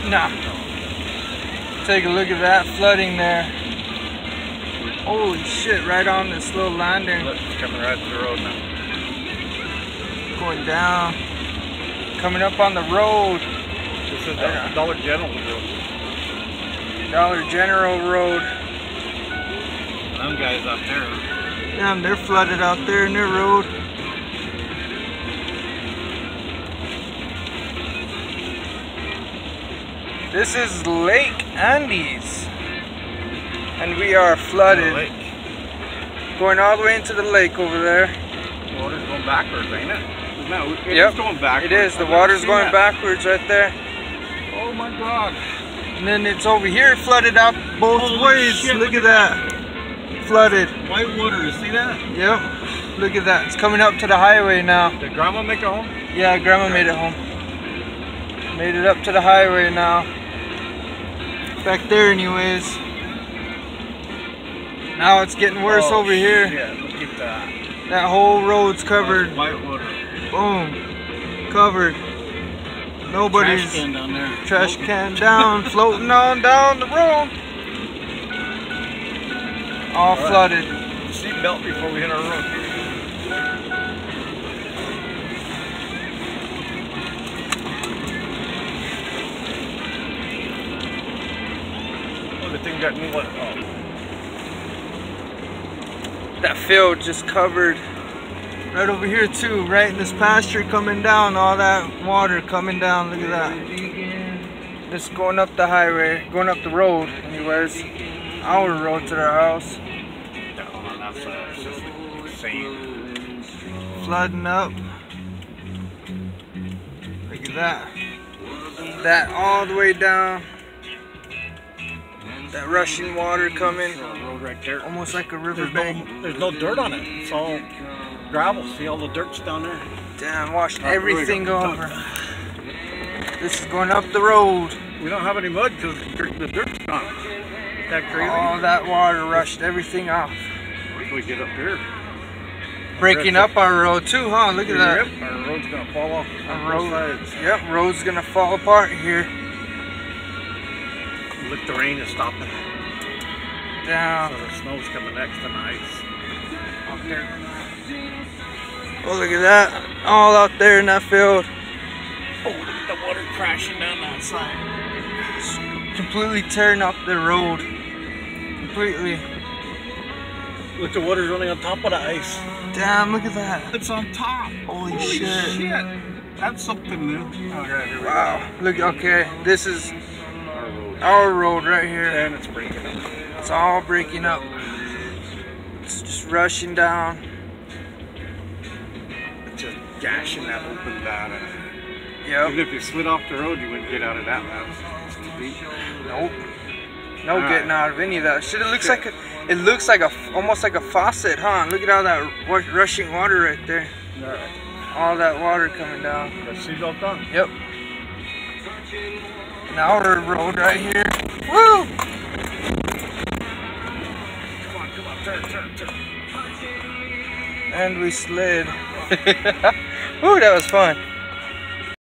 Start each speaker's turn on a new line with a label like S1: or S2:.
S1: Nah. Take a look at that flooding there. Holy shit, right on this little landing.
S2: Look, it's coming right to the road now.
S1: Going down. Coming up on the road.
S2: This is the Dollar General Road.
S1: Dollar General Road.
S2: Them guys up there.
S1: Damn, they're flooded out there in their road. This is Lake Andes. And we are flooded.
S2: Lake.
S1: Going all the way into the lake over there.
S2: The water's going backwards, ain't it? No, it
S1: Yep.
S2: is going backwards.
S1: It is. The
S2: I've never
S1: water's
S2: seen
S1: going
S2: that.
S1: backwards right there.
S2: Oh my god.
S1: And then it's over here flooded out both
S2: Holy
S1: ways.
S2: shit,
S1: Look at that. Flooded.
S2: White water, you see that?
S1: Yep. Look at that. It's coming up to the highway now.
S2: Did Grandma make it home?
S1: Yeah, Grandma made it home. Made it up to the highway now. Back there anyways. Now it's getting worse over here.
S2: Yeah, look at that.
S1: That whole road's covered.
S2: White water.
S1: Boom. Covered. Nobody's
S2: Trash can down there.
S1: trash can down, floating on down the road. All flooded.
S2: Seatbelt before we hit our road. Oh, the thing got new one. Oh.
S1: That field just covered. Right over here too, right in this pasture coming down, all that water coming down, look at that. Just going up the highway, going up the road anyways. Our road to our house.
S2: Down on that side, it's just insane.
S1: Flooding up. Look at that. That all the way down. That rushing water coming.
S2: Road right there.
S1: Almost like a riverbank.
S2: There's no dirt on it. It's all gravel. See all the dirt's down there?
S1: Damn, washed everything over. This is going up the road.
S2: We don't have any mud because the dirt's gone. That crazy?
S1: All that water rushed everything off.
S2: Wait till we get up here.
S1: Breaking up our road too, huh? Look at that.
S2: Yep, our road's gonna fall off
S1: Our
S2: on both
S1: road.
S2: sides.
S1: Yep, road's gonna fall apart here.
S2: Look, the rain is stopping.
S1: Down.
S2: So the snow's coming next and the ice. Up there.
S1: Oh, look at that. All out there in that field.
S2: Oh, look at the water crashing down that side.
S1: Completely tearing up the road. Completely.
S2: Look, the water's running on top of the ice.
S1: Damn, look at that.
S2: It's on top.
S1: Holy shit.
S2: That's something new. Okay, here we
S1: Wow. Look, okay, this is
S2: go. Our road.
S1: our road right here.
S2: And it's breaking up.
S1: It's all breaking up. It's just rushing down.
S2: It's just gashing that open data.
S1: Yep.
S2: Even if you slid off the road, you wouldn't get out of that mess. It's too deep.
S1: Nope. No
S2: Alright.
S1: getting out of any of that shit. It looks like almost like a faucet, huh? Look at all that rushing water right there.
S2: Alright.
S1: All that water coming down.
S2: The seatbelt done?
S1: Yep. And our road right here. Woo!
S2: Come on, turn.
S1: And we slid. Woo, that was fun.